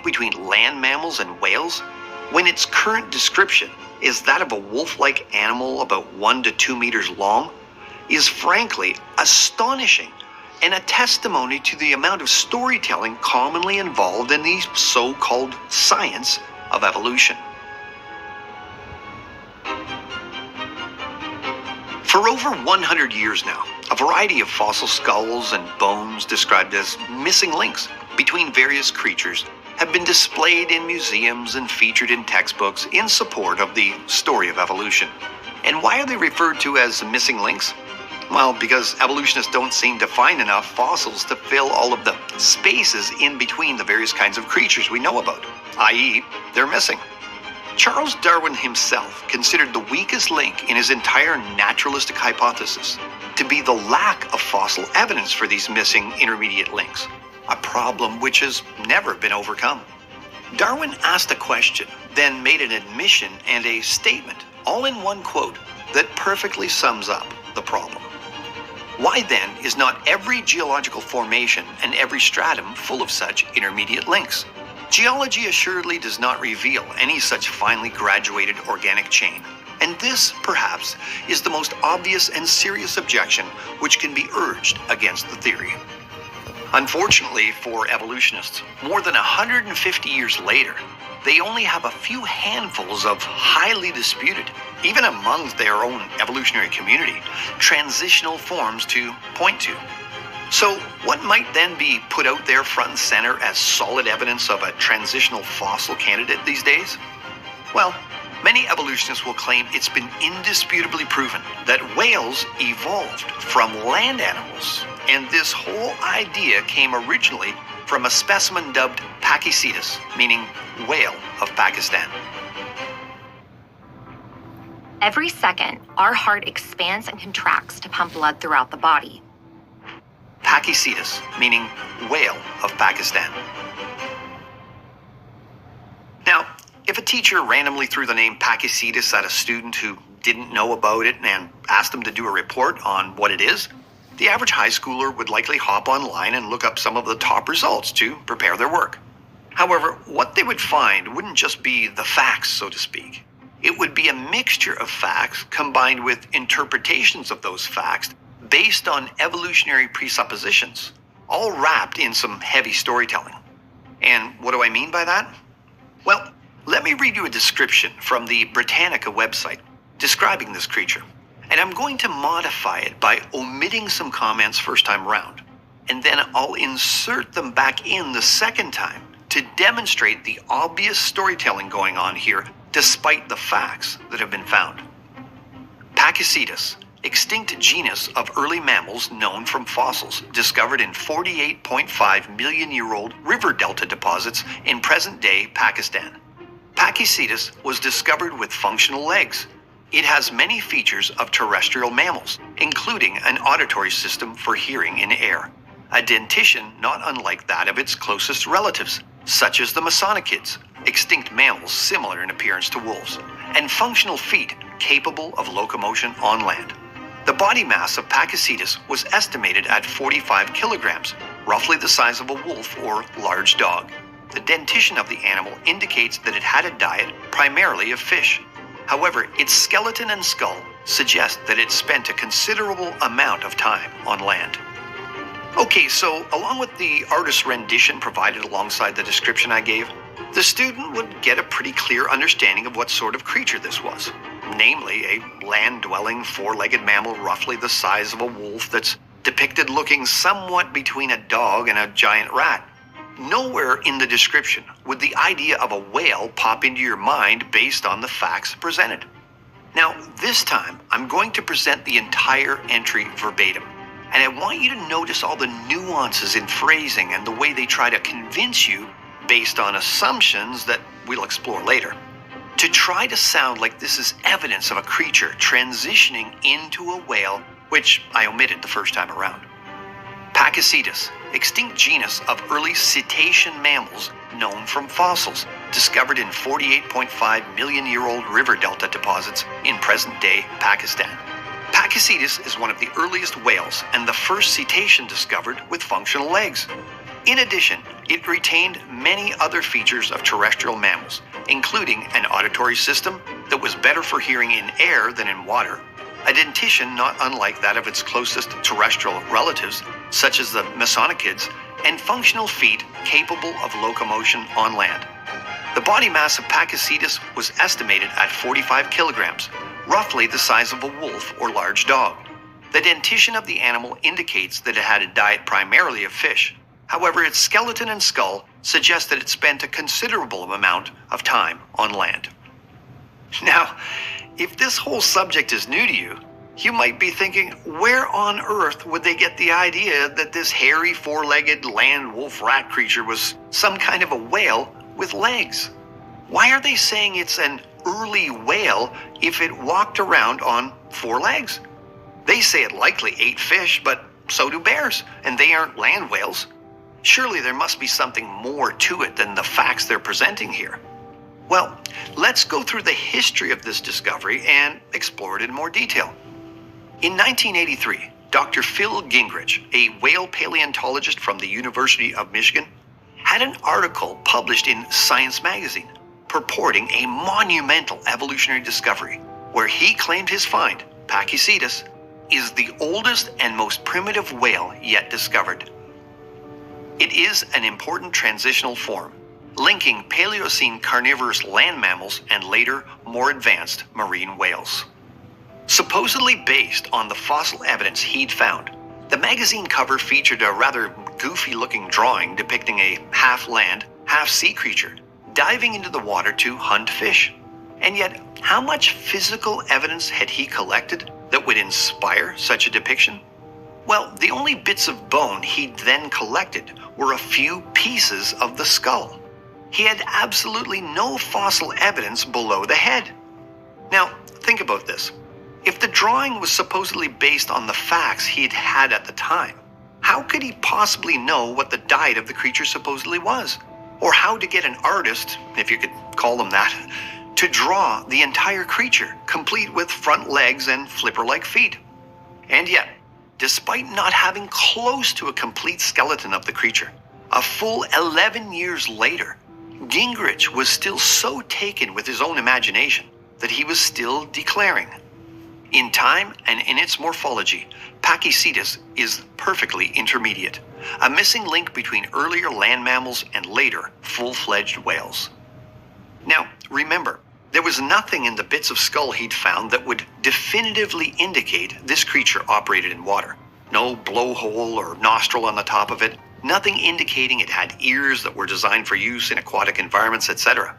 link between land mammals and whales, when its current description is that of a wolf-like animal about 1 to 2 meters long, is frankly astonishing and a testimony to the amount of storytelling commonly involved in the so-called science of evolution. For over 100 years now, a variety of fossil skulls and bones described as missing links between various creatures have been displayed in museums and featured in textbooks in support of the story of evolution. And why are they referred to as missing links? Well, because evolutionists don't seem to find enough fossils to fill all of the spaces in between the various kinds of creatures we know about, i.e., they're missing. Charles Darwin himself considered the weakest link in his entire naturalistic hypothesis to be the lack of fossil evidence for these missing intermediate links, a problem which has never been overcome. Darwin asked a question, then made an admission and a statement, all in one quote, that perfectly sums up the problem. Why then is not every geological formation and every stratum full of such intermediate links? Geology assuredly does not reveal any such finely graduated organic chain, and this, perhaps, is the most obvious and serious objection which can be urged against the theory. Unfortunately for evolutionists, more than 150 years later, they only have a few handfuls of highly disputed, even among their own evolutionary community, transitional forms to point to. So what might then be put out there front and center as solid evidence of a transitional fossil candidate these days? Well, many evolutionists will claim it's been indisputably proven that whales evolved from land animals, and this whole idea came originally from a specimen dubbed Pachycetus, meaning whale of Pakistan. Every second, our heart expands and contracts to pump blood throughout the body. Pachycetus, meaning whale of Pakistan. Now, if a teacher randomly threw the name Pachycetus at a student who didn't know about it and asked them to do a report on what it is, the average high schooler would likely hop online and look up some of the top results to prepare their work. However, what they would find wouldn't just be the facts, so to speak. It would be a mixture of facts combined with interpretations of those facts based on evolutionary presuppositions, all wrapped in some heavy storytelling. And what do I mean by that? Well, let me read you a description from the Britannica website describing this creature. And I'm going to modify it by omitting some comments first time round. And then I'll insert them back in the second time to demonstrate the obvious storytelling going on here despite the facts that have been found. Pachycetus, extinct genus of early mammals known from fossils discovered in 48.5 million-year-old river delta deposits in present-day Pakistan. Pachycetus was discovered with functional legs. It has many features of terrestrial mammals, including an auditory system for hearing in air, a dentition not unlike that of its closest relatives, such as the Masonichids, extinct mammals similar in appearance to wolves, and functional feet capable of locomotion on land. The body mass of Pachycetus was estimated at 45 kilograms, roughly the size of a wolf or large dog. The dentition of the animal indicates that it had a diet primarily of fish. However, its skeleton and skull suggest that it spent a considerable amount of time on land. Okay, so along with the artist's rendition provided alongside the description I gave, the student would get a pretty clear understanding of what sort of creature this was. Namely, a land-dwelling, four-legged mammal roughly the size of a wolf that's depicted looking somewhat between a dog and a giant rat. Nowhere in the description would the idea of a whale pop into your mind based on the facts presented. Now, this time, I'm going to present the entire entry verbatim, and I want you to notice all the nuances in phrasing and the way they try to convince you based on assumptions that we'll explore later, to try to sound like this is evidence of a creature transitioning into a whale, which I omitted the first time around. Pachycetus, extinct genus of early cetacean mammals known from fossils, discovered in 48.5 million-year-old river delta deposits in present-day Pakistan. Pachycetus is one of the earliest whales and the first cetacean discovered with functional legs. In addition, it retained many other features of terrestrial mammals, including an auditory system that was better for hearing in air than in water, a dentition not unlike that of its closest terrestrial relatives, such as the mesonychids, and functional feet capable of locomotion on land. The body mass of Pakicetus was estimated at 45 kilograms, roughly the size of a wolf or large dog. The dentition of the animal indicates that it had a diet primarily of fish. However, its skeleton and skull suggest that it spent a considerable amount of time on land. Now, if this whole subject is new to you, you might be thinking, where on earth would they get the idea that this hairy, four-legged land wolf rat creature was some kind of a whale with legs? Why are they saying it's an early whale if it walked around on four legs? They say it likely ate fish, but so do bears, and they aren't land whales. Surely there must be something more to it than the facts they're presenting here. Well, let's go through the history of this discovery and explore it in more detail. In 1983, Dr. Phil Gingrich, a whale paleontologist from the University of Michigan, had an article published in Science magazine purporting a monumental evolutionary discovery where he claimed his find, Pakicetus, is the oldest and most primitive whale yet discovered. It is an important transitional form, linking Paleocene carnivorous land mammals and later, more advanced marine whales. Supposedly based on the fossil evidence he'd found, the magazine cover featured a rather goofy-looking drawing depicting a half-land, half-sea creature diving into the water to hunt fish. And yet, how much physical evidence had he collected that would inspire such a depiction? Well, the only bits of bone he'd then collected were a few pieces of the skull. He had absolutely no fossil evidence below the head. Now, think about this. If the drawing was supposedly based on the facts he'd had at the time, how could he possibly know what the diet of the creature supposedly was? Or how to get an artist, if you could call them that, to draw the entire creature, complete with front legs and flipper-like feet? And yet, despite not having close to a complete skeleton of the creature, a full 11 years later, Gingrich was still so taken with his own imagination that he was still declaring, in time and in its morphology, Pakicetus is perfectly intermediate, a missing link between earlier land mammals and later full-fledged whales. Now, remember, there was nothing in the bits of skull he'd found that would definitively indicate this creature operated in water. No blowhole or nostril on the top of it, nothing indicating it had ears that were designed for use in aquatic environments, etc.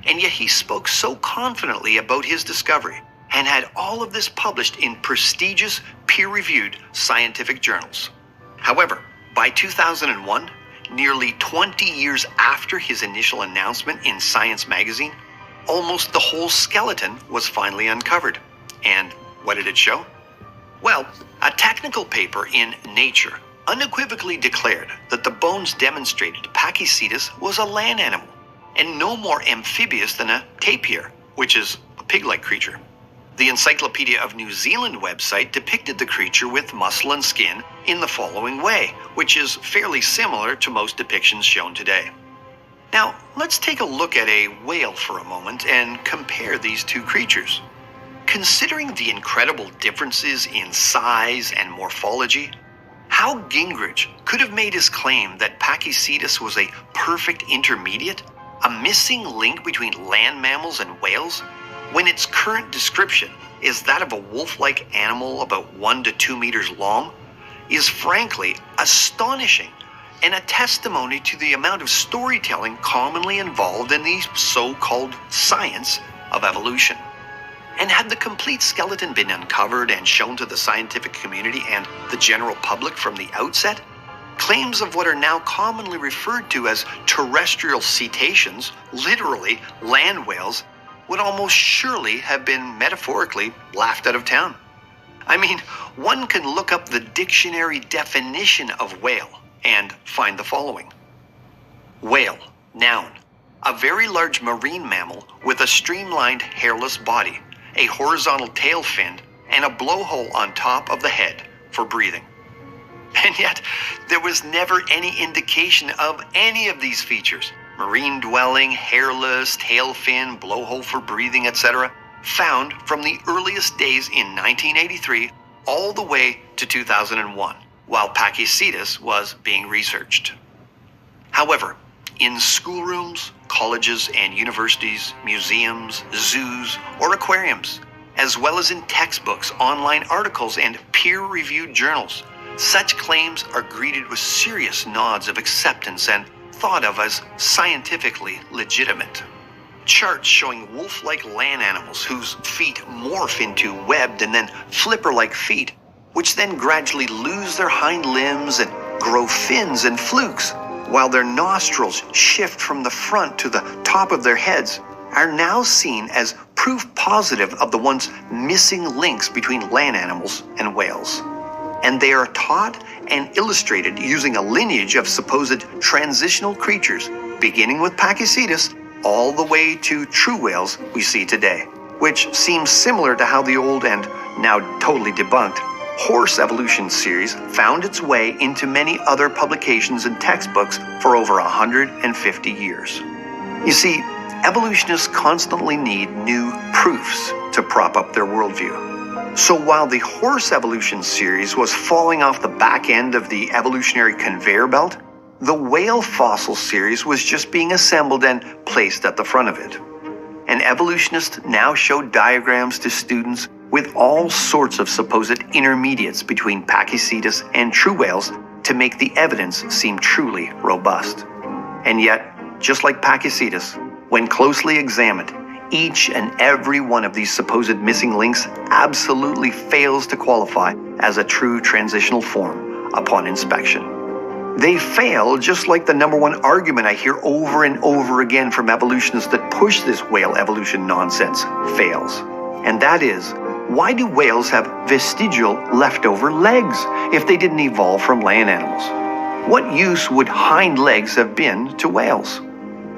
And yet he spoke so confidently about his discovery and had all of this published in prestigious, peer-reviewed scientific journals. However, by 2001, nearly 20 years after his initial announcement in Science magazine, almost the whole skeleton was finally uncovered. And what did it show? Well, a technical paper in Nature unequivocally declared that the bones demonstrated Pakicetus was a land animal, and no more amphibious than a tapir, which is a pig-like creature. The Encyclopedia of New Zealand website depicted the creature with muscle and skin in the following way, which is fairly similar to most depictions shown today. Now, let's take a look at a whale for a moment and compare these two creatures. Considering the incredible differences in size and morphology, how Gingrich could have made his claim that Pakicetus was a perfect intermediate, a missing link between land mammals and whales, when its current description is that of a wolf-like animal about 1 to 2 meters long, is frankly astonishing and a testimony to the amount of storytelling commonly involved in the so-called science of evolution. And had the complete skeleton been uncovered and shown to the scientific community and the general public from the outset, claims of what are now commonly referred to as terrestrial cetaceans, literally land whales, would almost surely have been metaphorically laughed out of town. I mean, one can look up the dictionary definition of whale and find the following. Whale, noun, a very large marine mammal with a streamlined hairless body, a horizontal tail fin, and a blowhole on top of the head for breathing. And yet, there was never any indication of any of these features. Marine dwelling, hairless, tail fin, blowhole for breathing, etc. found from the earliest days in 1983 all the way to 2001, while Pachycetus was being researched. However, in schoolrooms, colleges and universities, museums, zoos, or aquariums, as well as in textbooks, online articles, and peer-reviewed journals, such claims are greeted with serious nods of acceptance and thought of as scientifically legitimate. Charts showing wolf-like land animals whose feet morph into webbed and then flipper-like feet, which then gradually lose their hind limbs and grow fins and flukes, while their nostrils shift from the front to the top of their heads, are now seen as proof positive of the once missing links between land animals and whales. And they are taught and illustrated using a lineage of supposed transitional creatures, beginning with Pachycetus all the way to true whales we see today, which seems similar to how the old and now totally debunked horse evolution series found its way into many other publications and textbooks for over 150 years. You see, evolutionists constantly need new proofs to prop up their worldview. So while the horse evolution series was falling off the back end of the evolutionary conveyor belt, the whale fossil series was just being assembled and placed at the front of it. And evolutionists now show diagrams to students with all sorts of supposed intermediates between Pachycetus and true whales to make the evidence seem truly robust. And yet, just like Pachycetus, when closely examined, each and every one of these supposed missing links absolutely fails to qualify as a true transitional form upon inspection. They fail just like the number one argument I hear over and over again from evolutionists that push this whale evolution nonsense fails. And that is, why do whales have vestigial leftover legs if they didn't evolve from land animals? What use would hind legs have been to whales?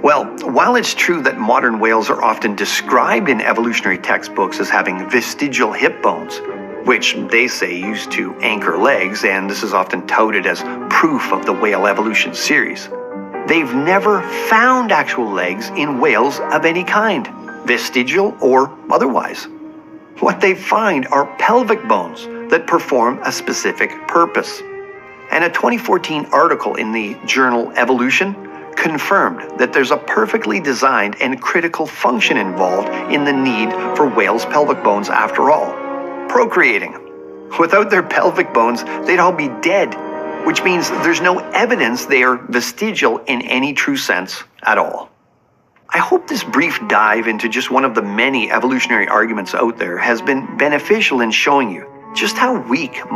Well, while it's true that modern whales are often described in evolutionary textbooks as having vestigial hip bones, which they say used to anchor legs, and this is often touted as proof of the whale evolution series, they've never found actual legs in whales of any kind, vestigial or otherwise. What they find are pelvic bones that perform a specific purpose. And a 2014 article in the journal Evolution confirmed that there's a perfectly designed and critical function involved in the need for whales' pelvic bones after all: procreating. Without their pelvic bones, they'd all be dead, which means there's no evidence they are vestigial in any true sense at all. I hope this brief dive into just one of the many evolutionary arguments out there has been beneficial in showing you just how weak